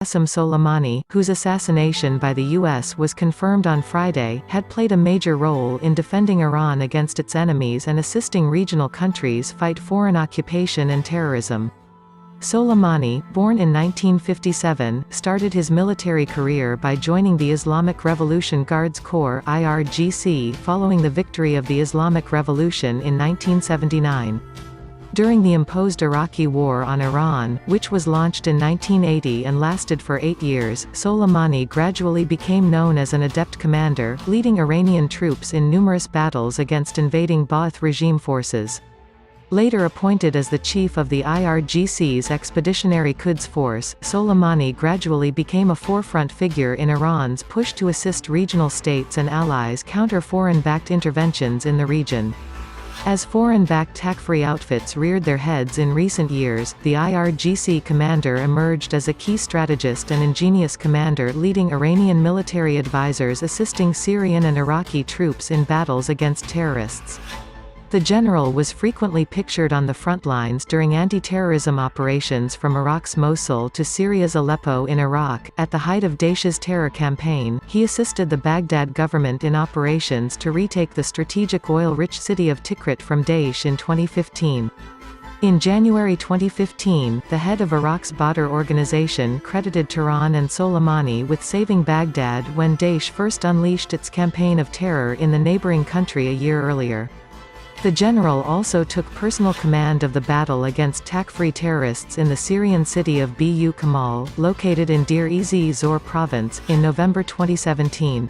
Qasem Soleimani, whose assassination by the U.S. was confirmed on Friday, had played a major role in defending Iran against its enemies and assisting regional countries fight foreign occupation and terrorism. Soleimani, born in 1957, started his military career by joining the Islamic Revolution Guards Corps (IRGC) following the victory of the Islamic Revolution in 1979. During the imposed Iraqi War on Iran, which was launched in 1980 and lasted for 8 years, Soleimani gradually became known as an adept commander, leading Iranian troops in numerous battles against invading Ba'ath regime forces. Later appointed as the chief of the IRGC's Expeditionary Quds Force, Soleimani gradually became a forefront figure in Iran's push to assist regional states and allies counter foreign-backed interventions in the region. As foreign-backed attack-free outfits reared their heads in recent years, the IRGC commander emerged as a key strategist and ingenious commander, leading Iranian military advisors assisting Syrian and Iraqi troops in battles against terrorists. The general was frequently pictured on the front lines during anti-terrorism operations from Iraq's Mosul to Syria's Aleppo in Iraq. At the height of Daesh's terror campaign, he assisted the Baghdad government in operations to retake the strategic oil-rich city of Tikrit from Daesh in 2015. In January 2015, the head of Iraq's Badr organization credited Tehran and Soleimani with saving Baghdad when Daesh first unleashed its campaign of terror in the neighboring country a year earlier. The general also took personal command of the battle against attack-free terrorists in the Syrian city of Bu Kamal, located in Deir ez-Zor province, in November 2017.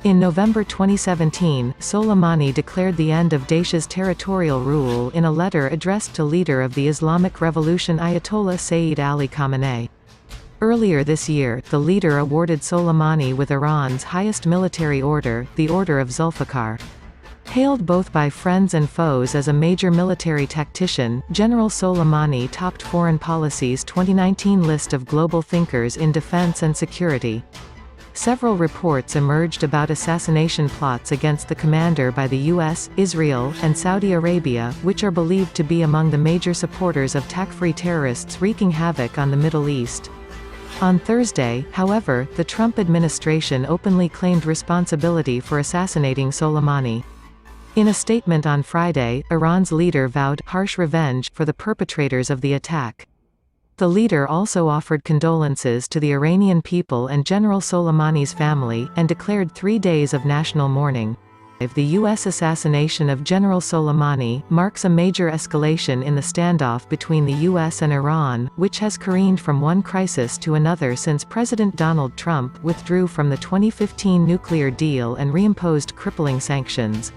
In November 2017, Soleimani declared the end of Daesh's territorial rule in a letter addressed to leader of the Islamic Revolution Ayatollah Sayyid Ali Khamenei. Earlier this year, the leader awarded Soleimani with Iran's highest military order, the Order of Zulfikar. Hailed both by friends and foes as a major military tactician, General Soleimani topped Foreign Policy's 2019 list of global thinkers in defense and security. Several reports emerged about assassination plots against the commander by the US, Israel, and Saudi Arabia, which are believed to be among the major supporters of attack-free terrorists wreaking havoc on the Middle East. On Thursday, however, the Trump administration openly claimed responsibility for assassinating Soleimani. In a statement on Friday, Iran's leader vowed harsh revenge for the perpetrators of the attack. The leader also offered condolences to the Iranian people and General Soleimani's family, and declared 3 days of national mourning. The U.S. assassination of General Soleimani marks a major escalation in the standoff between the U.S. and Iran, which has careened from one crisis to another since President Donald Trump withdrew from the 2015 nuclear deal and reimposed crippling sanctions.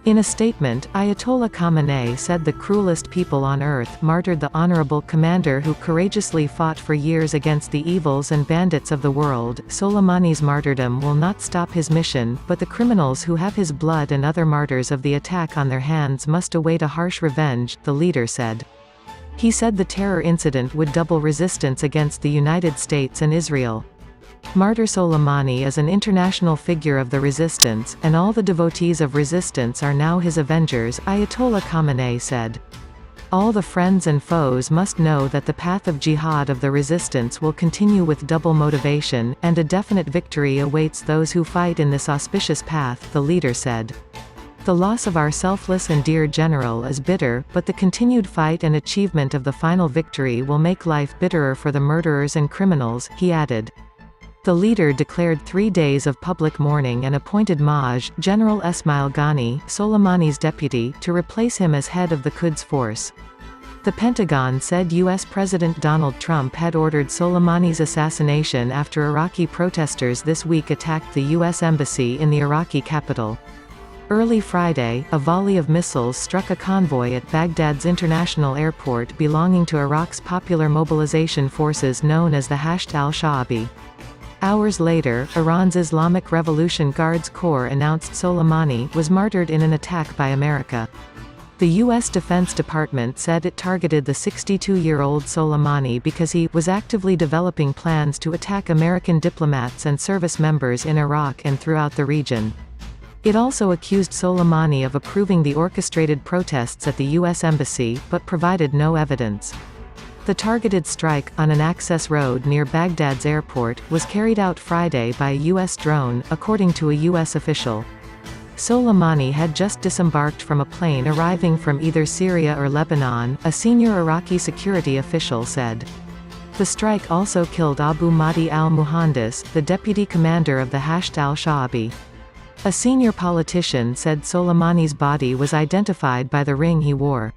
In a statement, Ayatollah Khamenei said the cruelest people on earth martyred the honorable commander who courageously fought for years against the evils and bandits of the world. Soleimani's martyrdom will not stop his mission, but the criminals who have his blood and other martyrs of the attack on their hands must await a harsh revenge, the leader said. He said the terror incident would double resistance against the United States and Israel. Martyr Soleimani is an international figure of the resistance, and all the devotees of resistance are now his avengers, Ayatollah Khamenei said. All the friends and foes must know that the path of jihad of the resistance will continue with double motivation, and a definite victory awaits those who fight in this auspicious path, the leader said. The loss of our selfless and dear general is bitter, but the continued fight and achievement of the final victory will make life bitterer for the murderers and criminals, he added. The leader declared 3 days of public mourning and appointed Maj. General Esmail Ghani, Soleimani's deputy, to replace him as head of the Quds Force. The Pentagon said U.S. President Donald Trump had ordered Soleimani's assassination after Iraqi protesters this week attacked the U.S. Embassy in the Iraqi capital. Early Friday, a volley of missiles struck a convoy at Baghdad's international airport belonging to Iraq's Popular Mobilization Forces known as the Hashd al-Sha'abi. Hours later, Iran's Islamic Revolution Guards Corps announced Soleimani was martyred in an attack by America. The U.S. Defense Department said it targeted the 62-year-old Soleimani because he was actively developing plans to attack American diplomats and service members in Iraq and throughout the region. It also accused Soleimani of approving the orchestrated protests at the U.S. Embassy, but provided no evidence. The targeted strike, on an access road near Baghdad's airport, was carried out Friday by a U.S. drone, according to a U.S. official. Soleimani had just disembarked from a plane arriving from either Syria or Lebanon, a senior Iraqi security official said. The strike also killed Abu Mahdi al-Muhandis, the deputy commander of the Hashd al-Sha'abi. A senior politician said Soleimani's body was identified by the ring he wore.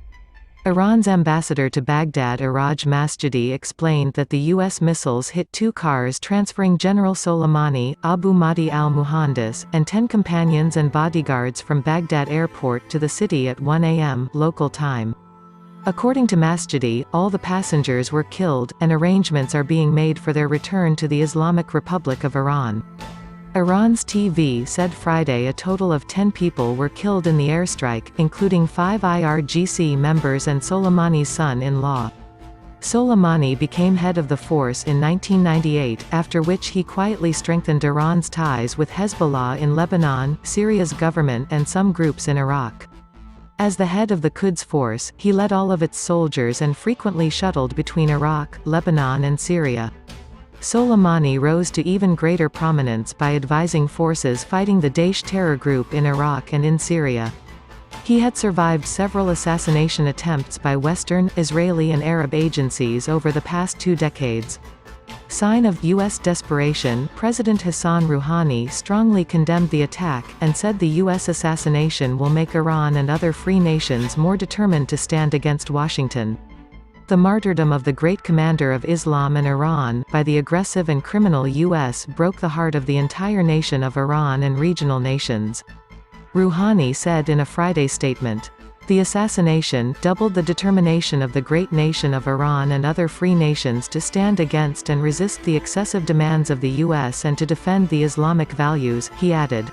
Iran's ambassador to Baghdad Iraj Masjidi explained that the U.S. missiles hit 2 cars transferring General Soleimani, Abu Mahdi al-Muhandis, and 10 companions and bodyguards from Baghdad airport to the city at 1 a.m. local time. According to Masjidi, all the passengers were killed, and arrangements are being made for their return to the Islamic Republic of Iran. Iran's TV said Friday a total of 10 people were killed in the airstrike, including 5 IRGC members and Soleimani's son-in-law. Soleimani became head of the force in 1998, after which he quietly strengthened Iran's ties with Hezbollah in Lebanon, Syria's government and some groups in Iraq. As the head of the Quds force, he led all of its soldiers and frequently shuttled between Iraq, Lebanon and Syria. Soleimani rose to even greater prominence by advising forces fighting the Daesh terror group in Iraq and in Syria. He had survived several assassination attempts by Western, Israeli and Arab agencies over the past 2 decades. Sign of U.S. desperation, President Hassan Rouhani strongly condemned the attack, and said the U.S. assassination will make Iran and other free nations more determined to stand against Washington. The martyrdom of the great commander of Islam and Iran, by the aggressive and criminal U.S. broke the heart of the entire nation of Iran and regional nations. Rouhani said in a Friday statement. The assassination doubled the determination of the great nation of Iran and other free nations to stand against and resist the excessive demands of the U.S. and to defend the Islamic values, he added.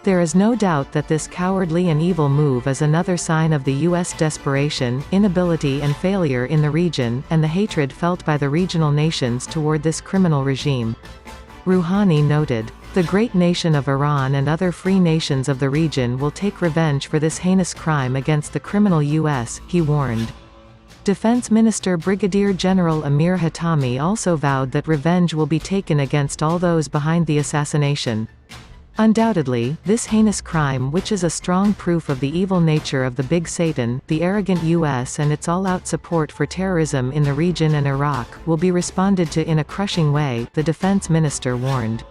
There is no doubt that this cowardly and evil move is another sign of the U.S. desperation, inability and failure in the region, and the hatred felt by the regional nations toward this criminal regime. Rouhani noted. The great nation of Iran and other free nations of the region will take revenge for this heinous crime against the criminal U.S., he warned. Defense Minister Brigadier General Amir Hatami also vowed that revenge will be taken against all those behind the assassination. Undoubtedly, this heinous crime, which is a strong proof of the evil nature of the Big Satan, the arrogant U.S. and its all-out support for terrorism in the region and Iraq, will be responded to in a crushing way, the defense minister warned.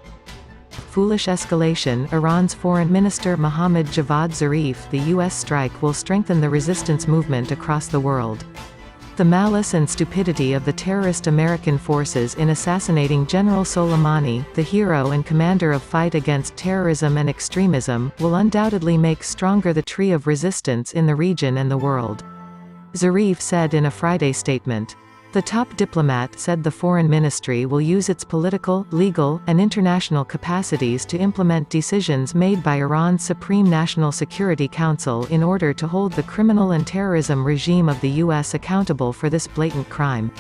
Foolish escalation. Iran's Foreign Minister Mohammad Javad Zarif. The U.S. strike will strengthen the resistance movement across the world. The malice and stupidity of the terrorist American forces in assassinating General Soleimani, the hero and commander of fight against terrorism and extremism, will undoubtedly make stronger the tree of resistance in the region and the world. Zarif said in a Friday statement. The top diplomat said the foreign ministry will use its political, legal, and international capacities to implement decisions made by Iran's Supreme National Security Council in order to hold the criminal and terrorism regime of the U.S. accountable for this blatant crime.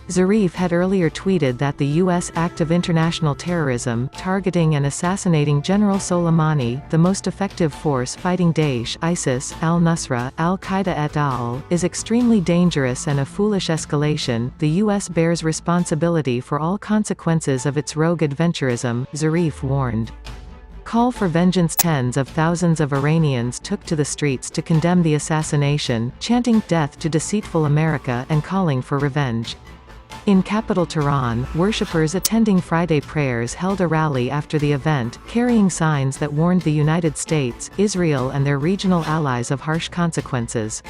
Zarif had earlier tweeted that the U.S. act of international terrorism, targeting and assassinating General Soleimani, the most effective force fighting Daesh, ISIS, al-Nusra, al-Qaeda et al., is extremely dangerous and a foolish escalation. The U.S. bears responsibility for all consequences of its rogue adventurism, Zarif warned. Call for vengeance. Tens of thousands of Iranians took to the streets to condemn the assassination, chanting "Death to deceitful America" and calling for revenge. In capital Tehran, worshippers attending Friday prayers held a rally after the event, carrying signs that warned the United States, Israel and their regional allies of harsh consequences.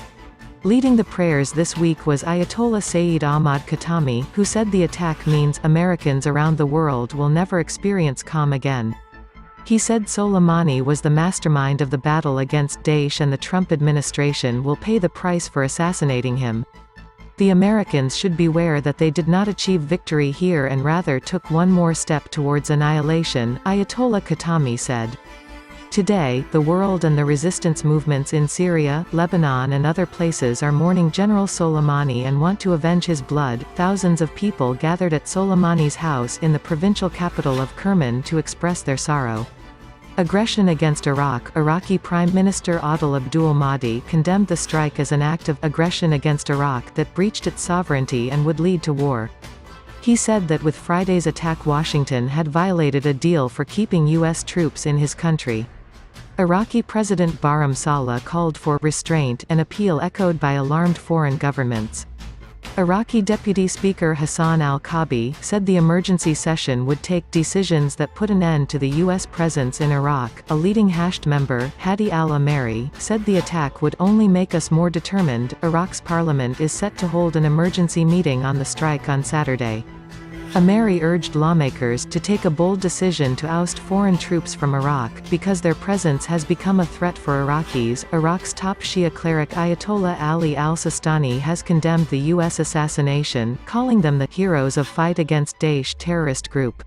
Leading the prayers this week was Ayatollah Sayyid Ahmad Khatami, who said the attack means Americans around the world will never experience calm again. He said Soleimani was the mastermind of the battle against Daesh and the Trump administration will pay the price for assassinating him. The Americans should beware that they did not achieve victory here and rather took one more step towards annihilation, Ayatollah Khatami said. Today, the world and the resistance movements in Syria, Lebanon and other places are mourning General Soleimani and want to avenge his blood. Thousands of people gathered at Soleimani's house in the provincial capital of Kerman to express their sorrow. Aggression against Iraq. Iraqi Prime Minister Adel Abdul Mahdi condemned the strike as an act of aggression against Iraq that breached its sovereignty and would lead to war. He said that with Friday's attack Washington had violated a deal for keeping U.S. troops in his country. Iraqi President Barham Saleh called for restraint, an appeal echoed by alarmed foreign governments. Iraqi Deputy Speaker Hassan al-Kabi said the emergency session would take decisions that put an end to the U.S. presence in Iraq. A leading Hashd member, Hadi al-Ameri, said the attack would only make us more determined. Iraq's parliament is set to hold an emergency meeting on the strike on Saturday. Ameri urged lawmakers to take a bold decision to oust foreign troops from Iraq, because their presence has become a threat for Iraqis. Iraq's top Shia cleric Ayatollah Ali al-Sistani has condemned the U.S. assassination, calling them the heroes of fight against Daesh terrorist group.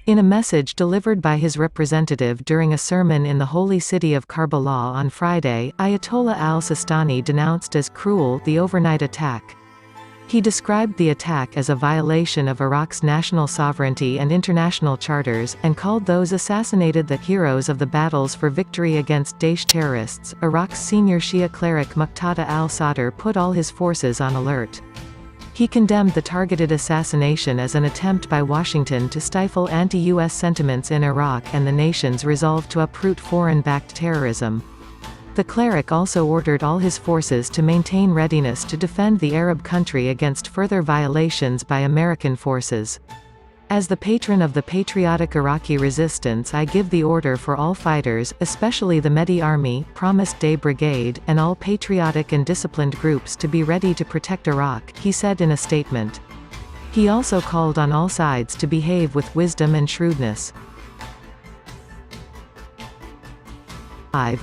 In a message delivered by his representative during a sermon in the holy city of Karbala on Friday, Ayatollah al-Sistani denounced as cruel the overnight attack. He described the attack as a violation of Iraq's national sovereignty and international charters, and called those assassinated the heroes of the battles for victory against Daesh terrorists. Iraq's senior Shia cleric Muqtada al-Sadr put all his forces on alert. He condemned the targeted assassination as an attempt by Washington to stifle anti-U.S. sentiments in Iraq and the nation's resolve to uproot foreign-backed terrorism. The cleric also ordered all his forces to maintain readiness to defend the Arab country against further violations by American forces. As the patron of the patriotic Iraqi resistance, I give the order for all fighters, especially the Mehdi Army, Promised Day Brigade, and all patriotic and disciplined groups to be ready to protect Iraq, he said in a statement. He also called on all sides to behave with wisdom and shrewdness.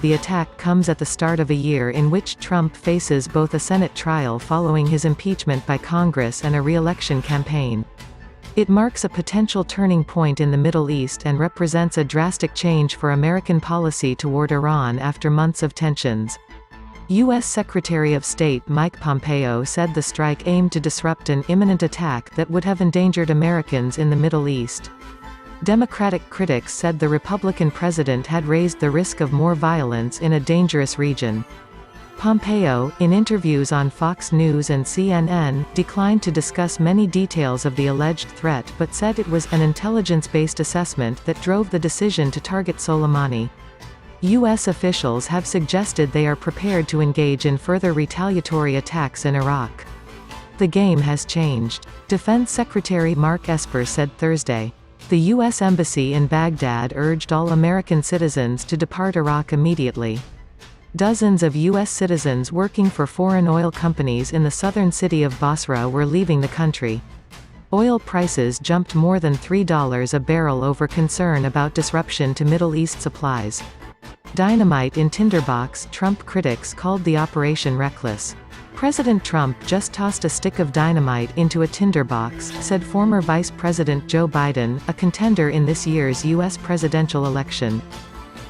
The attack comes at the start of a year in which Trump faces both a Senate trial following his impeachment by Congress and a re-election campaign. It marks a potential turning point in the Middle East and represents a drastic change for American policy toward Iran after months of tensions. U.S. Secretary of State Mike Pompeo said the strike aimed to disrupt an imminent attack that would have endangered Americans in the Middle East. Democratic critics said the Republican president had raised the risk of more violence in a dangerous region. Pompeo, in interviews on Fox News and CNN, declined to discuss many details of the alleged threat but said it was an intelligence-based assessment that drove the decision to target Soleimani. U.S. officials have suggested they are prepared to engage in further retaliatory attacks in Iraq. The game has changed. Defense Secretary Mark Esper said Thursday. The U.S. Embassy in Baghdad urged all American citizens to depart Iraq immediately. Dozens of U.S. citizens working for foreign oil companies in the southern city of Basra were leaving the country. Oil prices jumped more than $3 a barrel over concern about disruption to Middle East supplies. Dynamite in tinderbox, Trump critics called the operation reckless. President Trump just tossed a stick of dynamite into a tinderbox, said former Vice President Joe Biden, a contender in this year's U.S. presidential election.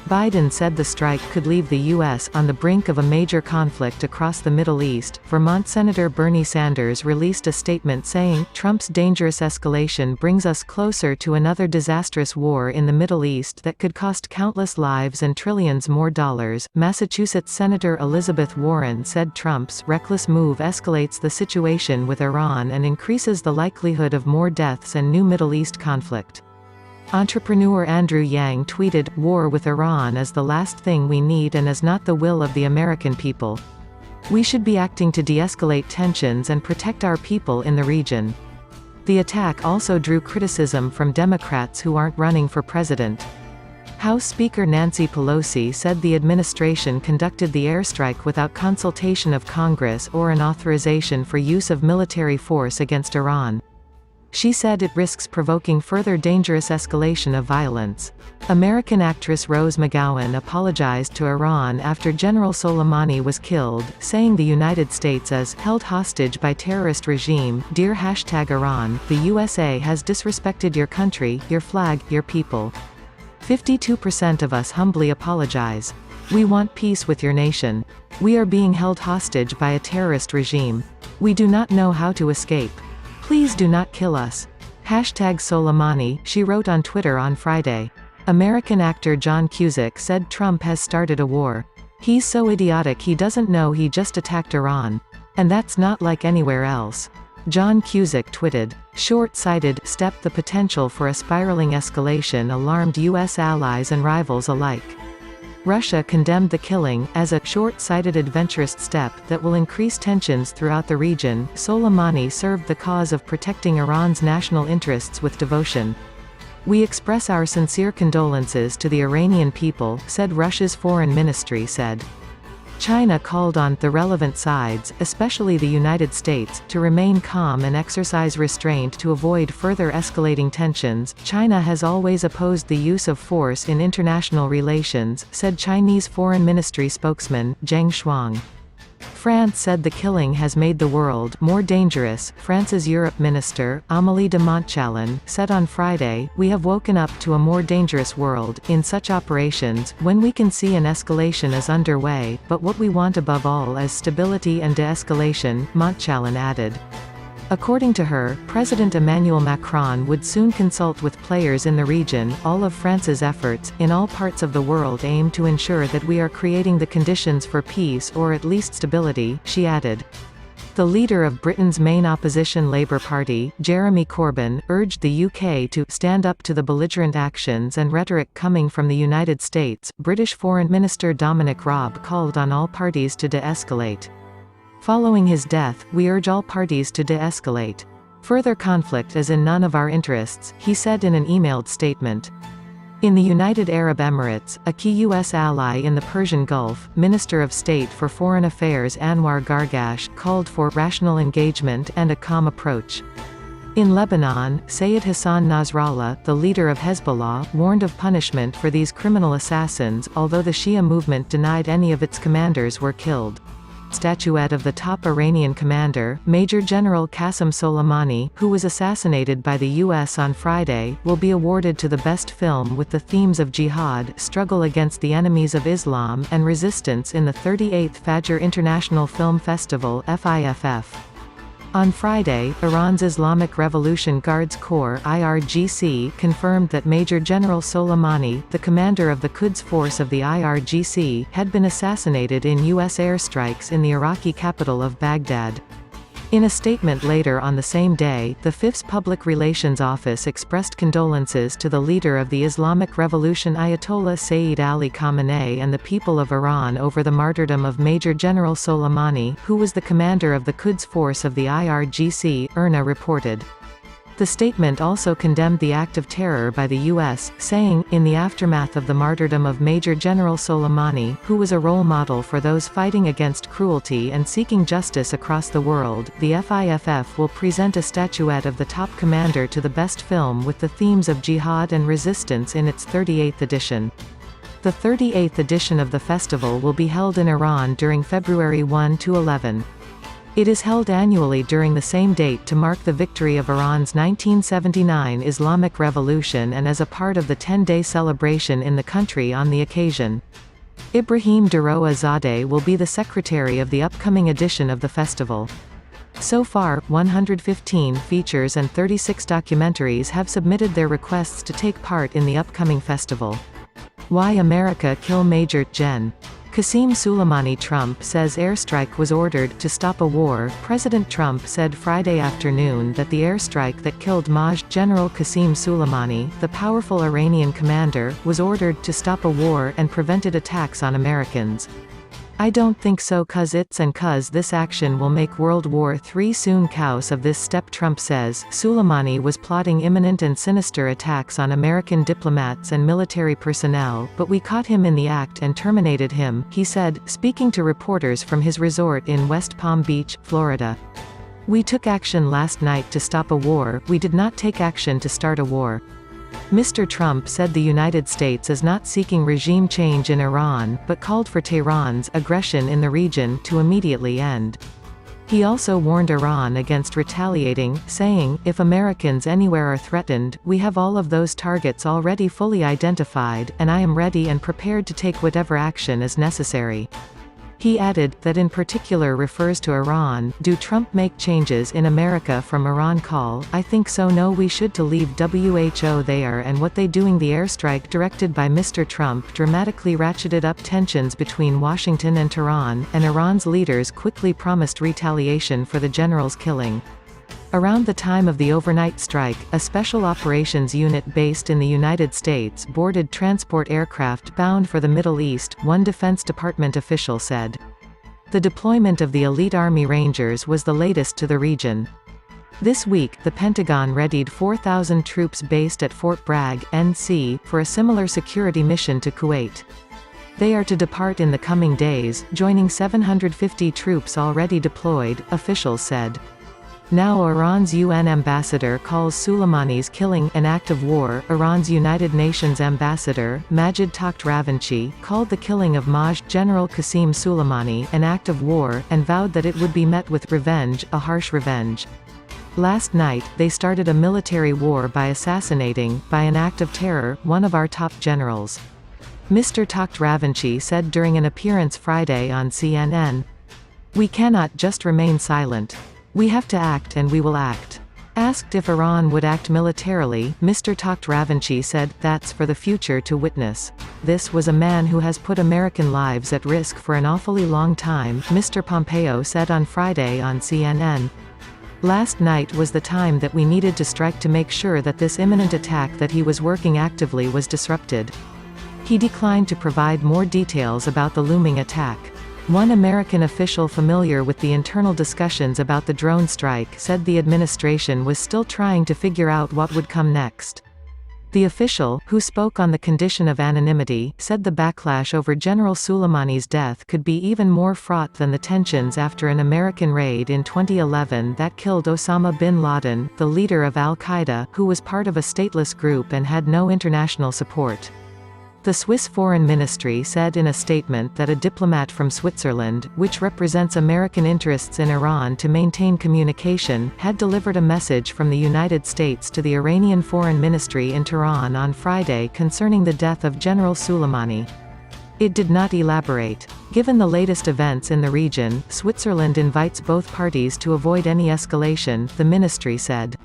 Biden said the strike could leave the U.S. on the brink of a major conflict across the Middle East. Vermont Senator Bernie Sanders released a statement saying, Trump's dangerous escalation brings us closer to another disastrous war in the Middle East that could cost countless lives and trillions more dollars. Massachusetts Senator Elizabeth Warren said Trump's reckless move escalates the situation with Iran and increases the likelihood of more deaths and new Middle East conflict. Entrepreneur Andrew Yang tweeted, "War with Iran is the last thing we need and is not the will of the American people. We should be acting to de-escalate tensions and protect our people in the region." The attack also drew criticism from Democrats who aren't running for president. House Speaker Nancy Pelosi said the administration conducted the airstrike without consultation of Congress or an authorization for use of military force against Iran. She said it risks provoking further dangerous escalation of violence. American actress Rose McGowan apologized to Iran after General Soleimani was killed, saying the United States is held hostage by terrorist regime. Dear #Iran, the USA has disrespected your country, your flag, your people. 52% of us humbly apologize. We want peace with your nation. We are being held hostage by a terrorist regime. We do not know how to escape. Please do not kill us. #Soleimani, she wrote on Twitter on Friday. American actor John Cusack said Trump has started a war. "He's so idiotic he doesn't know he just attacked Iran. And that's not like anywhere else." John Cusack tweeted, "Short-sighted step. The potential for a spiraling escalation alarmed U.S. allies and rivals alike." Russia condemned the killing as a short-sighted adventurous step that will increase tensions throughout the region. Soleimani served the cause of protecting Iran's national interests with devotion. "We express our sincere condolences to the Iranian people," said Russia's foreign ministry said. China called on the relevant sides, especially the United States, to remain calm and exercise restraint to avoid further escalating tensions. "China has always opposed the use of force in international relations," said Chinese Foreign Ministry spokesman, Zhang Shuang. France said the killing has made the world more dangerous. France's Europe Minister, Amélie de Montchalin, said on Friday, "We have woken up to a more dangerous world, in such operations, when we can see an escalation is underway, but what we want above all is stability and de-escalation," Montchalin added. According to her, President Emmanuel Macron would soon consult with players in the region. "All of France's efforts, in all parts of the world aim to ensure that we are creating the conditions for peace or at least stability," she added. The leader of Britain's main opposition Labour Party, Jeremy Corbyn, urged the UK to "stand up to the belligerent actions and rhetoric coming from the United States." British Foreign Minister Dominic Raab called on all parties to de-escalate. "Following his death, we urge all parties to de-escalate. Further conflict is in none of our interests," he said in an emailed statement. In the United Arab Emirates, a key U.S. ally in the Persian Gulf, Minister of State for Foreign Affairs Anwar Gargash called for "rational engagement and a calm approach." In Lebanon, Sayed Hassan Nasrallah, the leader of Hezbollah, warned of punishment for these criminal assassins, although the Shia movement denied any of its commanders were killed. Statuette of the top Iranian commander, Major General Qasem Soleimani, who was assassinated by the U.S. on Friday, will be awarded to the best film with the themes of jihad, struggle against the enemies of Islam, and resistance in the 38th Fajr International Film Festival (FIFF). On Friday, Iran's Islamic Revolution Guards Corps (IRGC) confirmed that Major General Soleimani, the commander of the Quds Force of the IRGC, had been assassinated in U.S. airstrikes in the Iraqi capital of Baghdad. In a statement later on the same day, the FIF's Public Relations Office expressed condolences to the leader of the Islamic Revolution Ayatollah Sayyid Ali Khamenei and the people of Iran over the martyrdom of Major General Soleimani, who was the commander of the Quds Force of the IRGC, IRNA reported. The statement also condemned the act of terror by the U.S., saying, "In the aftermath of the martyrdom of Major General Soleimani, who was a role model for those fighting against cruelty and seeking justice across the world, the FIFF will present a statuette of the top commander to the best film with the themes of jihad and resistance in its 38th edition." The 38th edition of the festival will be held in Iran during February 1 to 11. It is held annually during the same date to mark the victory of Iran's 1979 Islamic Revolution and as a part of the 10-day celebration in the country on the occasion. Ibrahim Daroa Zadeh will be the secretary of the upcoming edition of the festival. So far, 115 features and 36 documentaries have submitted their requests to take part in the upcoming festival. Why America Kill Major Gen. Qasem Soleimani. Trump says airstrike was ordered to stop a war. President Trump said Friday afternoon that the airstrike that killed Major General Qasem Soleimani, the powerful Iranian commander, was ordered to stop a war and prevented attacks on Americans. "I don't think so cuz this action will make World War III soon cause of this step," Trump says. Soleimani was plotting imminent and sinister attacks on American diplomats and military personnel, but we caught him in the act and terminated him, he said, speaking to reporters from his resort in West Palm Beach, Florida. "We took action last night to stop a war, we did not take action to start a war." Mr. Trump said the United States is not seeking regime change in Iran, but called for Tehran's aggression in the region to immediately end. He also warned Iran against retaliating, saying, "If Americans anywhere are threatened, we have all of those targets already fully identified, and I am ready and prepared to take whatever action is necessary." He added, that in particular refers to Iran. Do Trump make changes in America from Iran call? I think so. No, we should to leave WHO there, and what they doing. The airstrike directed by Mr. Trump dramatically ratcheted up tensions between Washington and Tehran, and Iran's leaders quickly promised retaliation for the general's killing. Around the time of the overnight strike, a special operations unit based in the United States boarded transport aircraft bound for the Middle East, one Defense Department official said. The deployment of the elite Army Rangers was the latest to the region. This week, the Pentagon readied 4,000 troops based at Fort Bragg, NC, for a similar security mission to Kuwait. They are to depart in the coming days, joining 750 troops already deployed, officials said. Now Iran's UN ambassador calls Soleimani's killing an act of war. Iran's United Nations ambassador, Majid Takht Ravanchi, called the killing of Maj. General Qasem Soleimani an act of war, and vowed that it would be met with revenge, a harsh revenge. Last night, they started a military war by assassinating, by an act of terror, one of our top generals. Mr. Takht Ravanchi said during an appearance Friday on CNN. We cannot just remain silent. We have to act, and we will act. Asked if Iran would act militarily, Mr. Takht Ravanchi said, that's for the future to witness. This was a man who has put American lives at risk for an awfully long time, Mr. Pompeo said on Friday on CNN. Last night was the time that we needed to strike to make sure that this imminent attack that he was working actively was disrupted. He declined to provide more details about the looming attack. One American official familiar with the internal discussions about the drone strike said the administration was still trying to figure out what would come next. The official, who spoke on the condition of anonymity, said the backlash over General Soleimani's death could be even more fraught than the tensions after an American raid in 2011 that killed Osama bin Laden, the leader of al-Qaeda, who was part of a stateless group and had no international support. The Swiss Foreign Ministry said in a statement that a diplomat from Switzerland, which represents American interests in Iran to maintain communication, had delivered a message from the United States to the Iranian Foreign Ministry in Tehran on Friday concerning the death of General Soleimani. It did not elaborate. Given the latest events in the region, Switzerland invites both parties to avoid any escalation, the ministry said.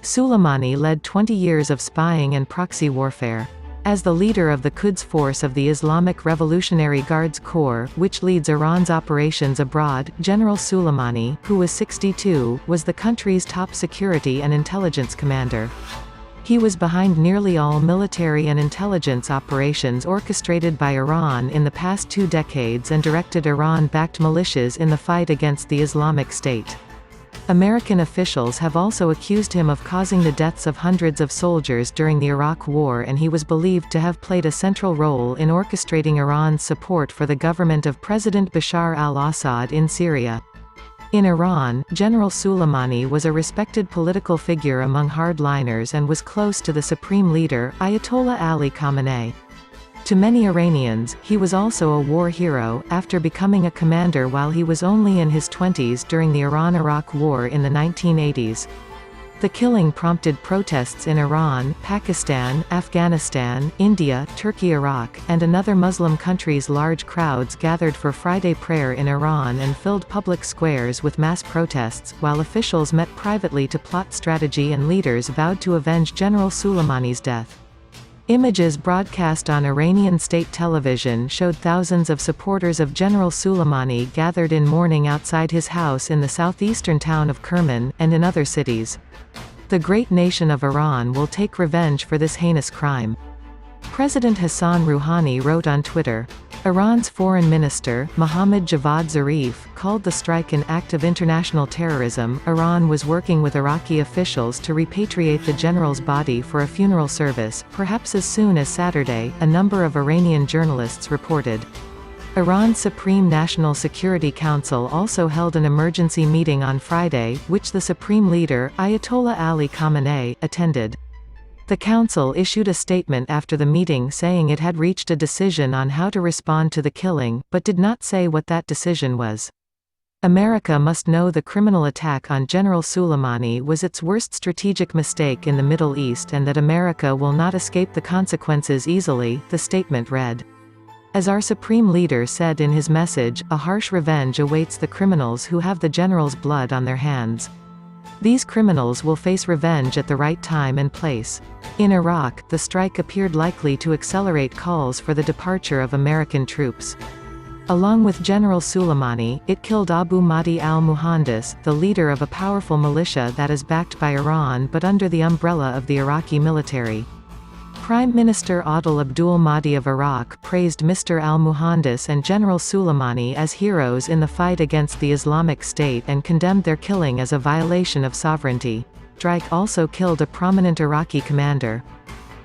Soleimani led 20 years of spying and proxy warfare. As the leader of the Quds Force of the Islamic Revolutionary Guards Corps, which leads Iran's operations abroad, General Soleimani, who was 62, was the country's top security and intelligence commander. He was behind nearly all military and intelligence operations orchestrated by Iran in the past 2 decades and directed Iran-backed militias in the fight against the Islamic State. American officials have also accused him of causing the deaths of hundreds of soldiers during the Iraq War, and he was believed to have played a central role in orchestrating Iran's support for the government of President Bashar al-Assad in Syria. In Iran, General Soleimani was a respected political figure among hardliners and was close to the supreme leader, Ayatollah Ali Khamenei. To many Iranians, he was also a war hero, after becoming a commander while he was only in his 20s during the Iran-Iraq War in the 1980s. The killing prompted protests in Iran, Pakistan, Afghanistan, India, Turkey, Iraq, and another Muslim countries. Large crowds gathered for Friday prayer in Iran and filled public squares with mass protests, while officials met privately to plot strategy and leaders vowed to avenge General Soleimani's death. Images broadcast on Iranian state television showed thousands of supporters of General Soleimani gathered in mourning outside his house in the southeastern town of Kerman, and in other cities. The great nation of Iran will take revenge for this heinous crime. President Hassan Rouhani wrote on Twitter. Iran's foreign minister, Mohammad Javad Zarif, called the strike an act of international terrorism. Iran was working with Iraqi officials to repatriate the general's body for a funeral service, perhaps as soon as Saturday, a number of Iranian journalists reported. Iran's Supreme National Security Council also held an emergency meeting on Friday, which the supreme leader, Ayatollah Ali Khamenei, attended. The council issued a statement after the meeting saying it had reached a decision on how to respond to the killing, but did not say what that decision was. America must know the criminal attack on General Soleimani was its worst strategic mistake in the Middle East and that America will not escape the consequences easily, the statement read. As our supreme leader said in his message, a harsh revenge awaits the criminals who have the general's blood on their hands. These criminals will face revenge at the right time and place. In Iraq, the strike appeared likely to accelerate calls for the departure of American troops. Along with General Soleimani, it killed Abu Mahdi al-Muhandis, the leader of a powerful militia that is backed by Iran but under the umbrella of the Iraqi military. Prime Minister Adel Abdul Mahdi of Iraq praised Mr. al-Muhandis and General Soleimani as heroes in the fight against the Islamic State and condemned their killing as a violation of sovereignty. Strike also killed a prominent Iraqi commander.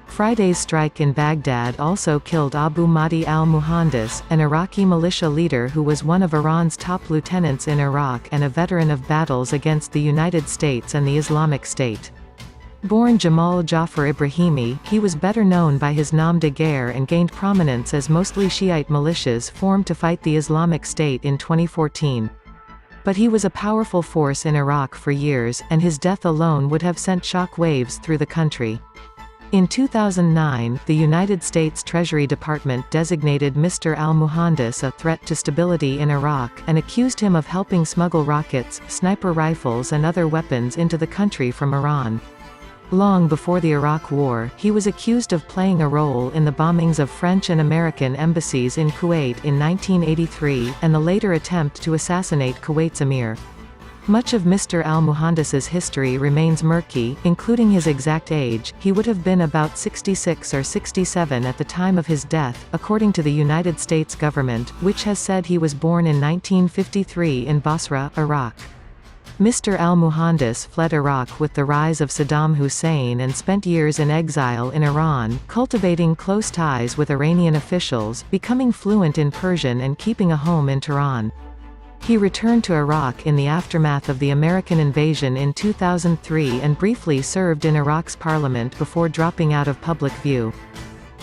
Friday's strike in Baghdad also killed Abu Mahdi al-Muhandis, an Iraqi militia leader who was one of Iran's top lieutenants in Iraq and a veteran of battles against the United States and the Islamic State. Born Jamal Jafar Ibrahimi, he was better known by his nom de guerre and gained prominence as mostly Shiite militias formed to fight the Islamic State in 2014. But he was a powerful force in Iraq for years, and his death alone would have sent shock waves through the country. In 2009, the United States Treasury Department designated Mr. al-Muhandis a threat to stability in Iraq and accused him of helping smuggle rockets, sniper rifles and other weapons into the country from Iran. Long before the Iraq War, he was accused of playing a role in the bombings of French and American embassies in Kuwait in 1983, and the later attempt to assassinate Kuwait's emir. Much of Mr. al-Muhandis's history remains murky, including his exact age. He would have been about 66 or 67 at the time of his death, according to the United States government, which has said he was born in 1953 in Basra, Iraq. Mr. al-Muhandis fled Iraq with the rise of Saddam Hussein and spent years in exile in Iran, cultivating close ties with Iranian officials, becoming fluent in Persian and keeping a home in Tehran. He returned to Iraq in the aftermath of the American invasion in 2003 and briefly served in Iraq's parliament before dropping out of public view.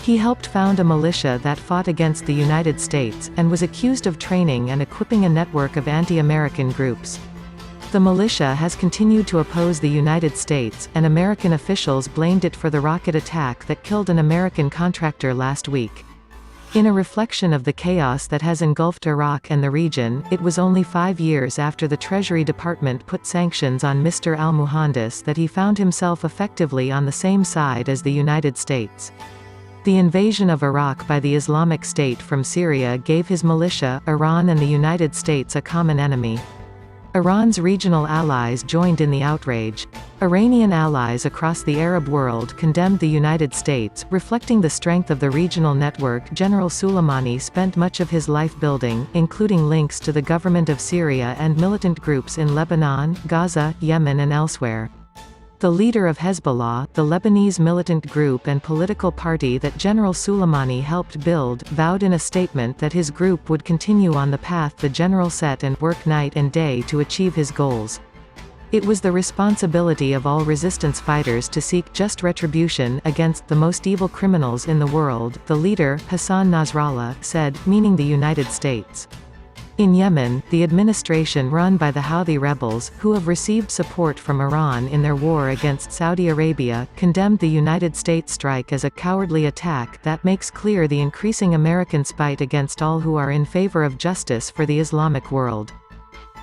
He helped found a militia that fought against the United States, and was accused of training and equipping a network of anti-American groups. The militia has continued to oppose the United States, and American officials blamed it for the rocket attack that killed an American contractor last week. In a reflection of the chaos that has engulfed Iraq and the region, it was only 5 years after the Treasury Department put sanctions on Mr. al-Muhandis that he found himself effectively on the same side as the United States. The invasion of Iraq by the Islamic State from Syria gave his militia, Iran and the United States a common enemy. Iran's regional allies joined in the outrage. Iranian allies across the Arab world condemned the United States, reflecting the strength of the regional network General Soleimani spent much of his life building, including links to the government of Syria and militant groups in Lebanon, Gaza, Yemen and elsewhere. The leader of Hezbollah, the Lebanese militant group and political party that General Soleimani helped build, vowed in a statement that his group would continue on the path the general set and work night and day to achieve his goals. It was the responsibility of all resistance fighters to seek just retribution against the most evil criminals in the world, the leader, Hassan Nasrallah, said, meaning the United States. In Yemen, the administration run by the Houthi rebels, who have received support from Iran in their war against Saudi Arabia, condemned the United States strike as a cowardly attack that makes clear the increasing American spite against all who are in favor of justice for the Islamic world.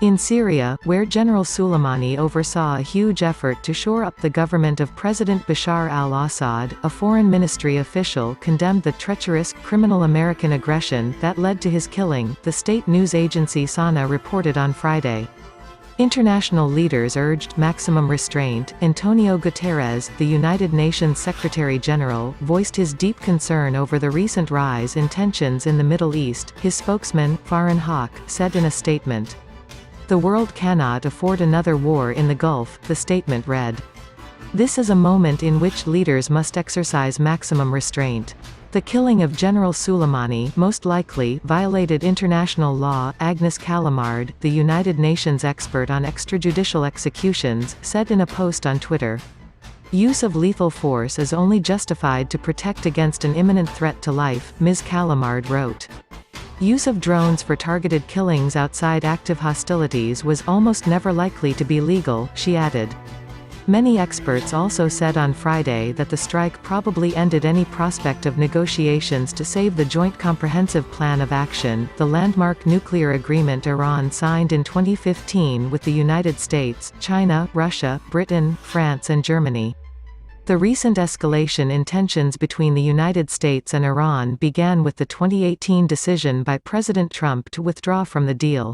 In Syria, where General Soleimani oversaw a huge effort to shore up the government of President Bashar al-Assad, a foreign ministry official condemned the treacherous, criminal American aggression that led to his killing, the state news agency SANA reported on Friday. International leaders urged maximum restraint. Antonio Guterres, the United Nations Secretary-General, voiced his deep concern over the recent rise in tensions in the Middle East, his spokesman, Farhan Haq, said in a statement. The world cannot afford another war in the Gulf, the statement read. This is a moment in which leaders must exercise maximum restraint. The killing of General Soleimani most likely violated international law, Agnes Callamard, the United Nations expert on extrajudicial executions, said in a post on Twitter. Use of lethal force is only justified to protect against an imminent threat to life, Ms. Callamard wrote. Use of drones for targeted killings outside active hostilities was almost never likely to be legal, she added. Many experts also said on Friday that the strike probably ended any prospect of negotiations to save the Joint Comprehensive Plan of Action, the landmark nuclear agreement Iran signed in 2015 with the United States, China, Russia, Britain, France and Germany. The recent escalation in tensions between the United States and Iran began with the 2018 decision by President Trump to withdraw from the deal.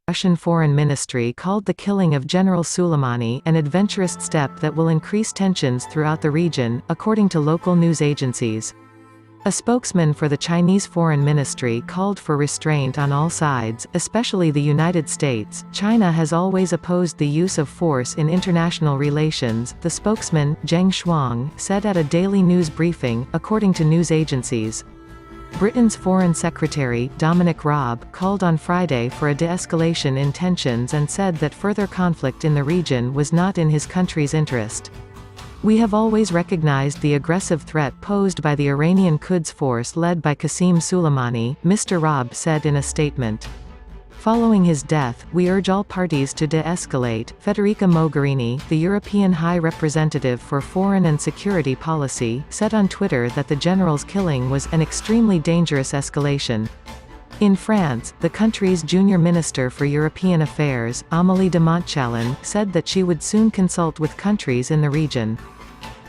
Russian Foreign Ministry called the killing of General Soleimani an adventurous step that will increase tensions throughout the region, according to local news agencies. A spokesman for the Chinese Foreign Ministry called for restraint on all sides, especially the United States. China has always opposed the use of force in international relations, the spokesman, Zheng Shuang, said at a daily news briefing, according to news agencies. Britain's Foreign Secretary, Dominic Raab, called on Friday for a de-escalation in tensions and said that further conflict in the region was not in his country's interest. "We have always recognized the aggressive threat posed by the Iranian Quds Force led by Qasem Soleimani," Mr. Raab said in a statement. Following his death, we urge all parties to de-escalate. Federica Mogherini, the European High Representative for Foreign and Security Policy, said on Twitter that the general's killing was an extremely dangerous escalation. In France, the country's junior minister for European Affairs, Amélie de Montchalin, said that she would soon consult with countries in the region.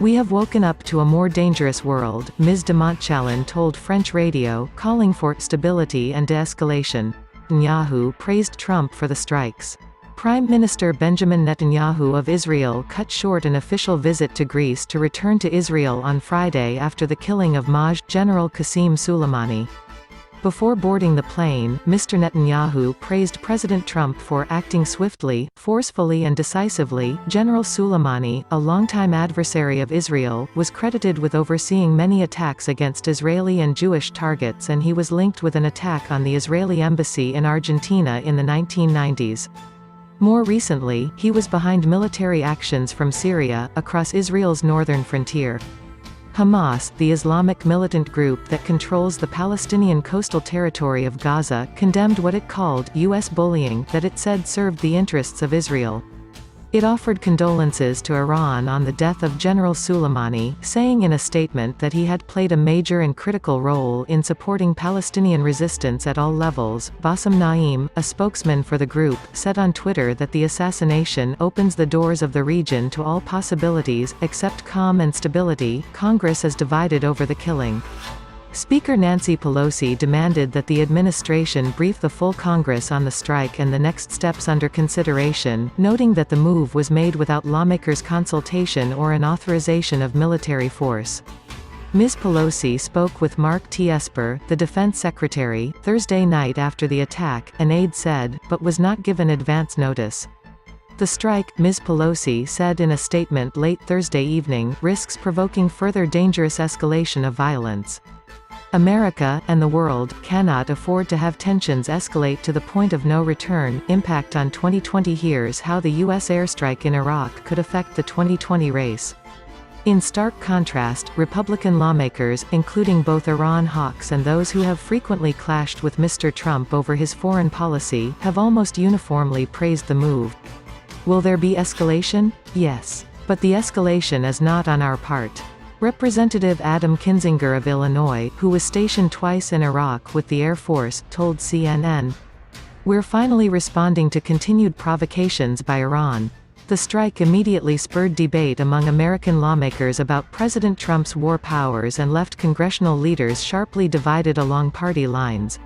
"We have woken up to a more dangerous world," Ms. de Montchalin told French radio, calling for stability and de-escalation. Netanyahu praised Trump for the strikes. Prime Minister Benjamin Netanyahu of Israel cut short an official visit to Greece to return to Israel on Friday after the killing of Maj. General Qasem Soleimani. Before boarding the plane, Mr. Netanyahu praised President Trump for acting swiftly, forcefully and decisively. General Soleimani, a longtime adversary of Israel, was credited with overseeing many attacks against Israeli and Jewish targets, and he was linked with an attack on the Israeli embassy in Argentina in the 1990s. More recently, he was behind military actions from Syria, across Israel's northern frontier. Hamas, the Islamic militant group that controls the Palestinian coastal territory of Gaza, condemned what it called U.S. bullying that it said served the interests of Israel. It offered condolences to Iran on the death of General Soleimani, saying in a statement that he had played a major and critical role in supporting Palestinian resistance at all levels. Bassem Naim, a spokesman for the group, said on Twitter that the assassination opens the doors of the region to all possibilities, except calm and stability. Congress is divided over the killing. Speaker Nancy Pelosi demanded that the administration brief the full Congress on the strike and the next steps under consideration, noting that the move was made without lawmakers' consultation or an authorization of military force. Ms. Pelosi spoke with Mark T. Esper, the defense secretary, Thursday night after the attack, an aide said, but was not given advance notice. The strike, Ms. Pelosi said in a statement late Thursday evening, risks provoking further dangerous escalation of violence. America, and the world, cannot afford to have tensions escalate to the point of no return. Impact on 2020. Here's how the U.S. airstrike in Iraq could affect the 2020 race. In stark contrast, Republican lawmakers, including both Iran hawks and those who have frequently clashed with Mr. Trump over his foreign policy, have almost uniformly praised the move. Will there be escalation? Yes. But the escalation is not on our part. Representative Adam Kinzinger of Illinois, who was stationed twice in Iraq with the Air Force, told CNN. "We're finally responding to continued provocations by Iran." The strike immediately spurred debate among American lawmakers about President Trump's war powers and left congressional leaders sharply divided along party lines.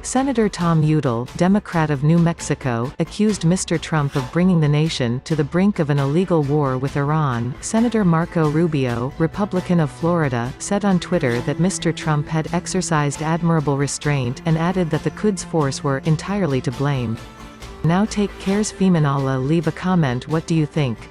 Senator Tom Udall, Democrat of New Mexico, accused Mr. Trump of bringing the nation to the brink of an illegal war with Iran. Senator Marco Rubio, Republican of Florida, said on Twitter that Mr. Trump had exercised admirable restraint and added that the Quds Force were entirely to blame. Now take care's Feminala leave a comment. What do you think?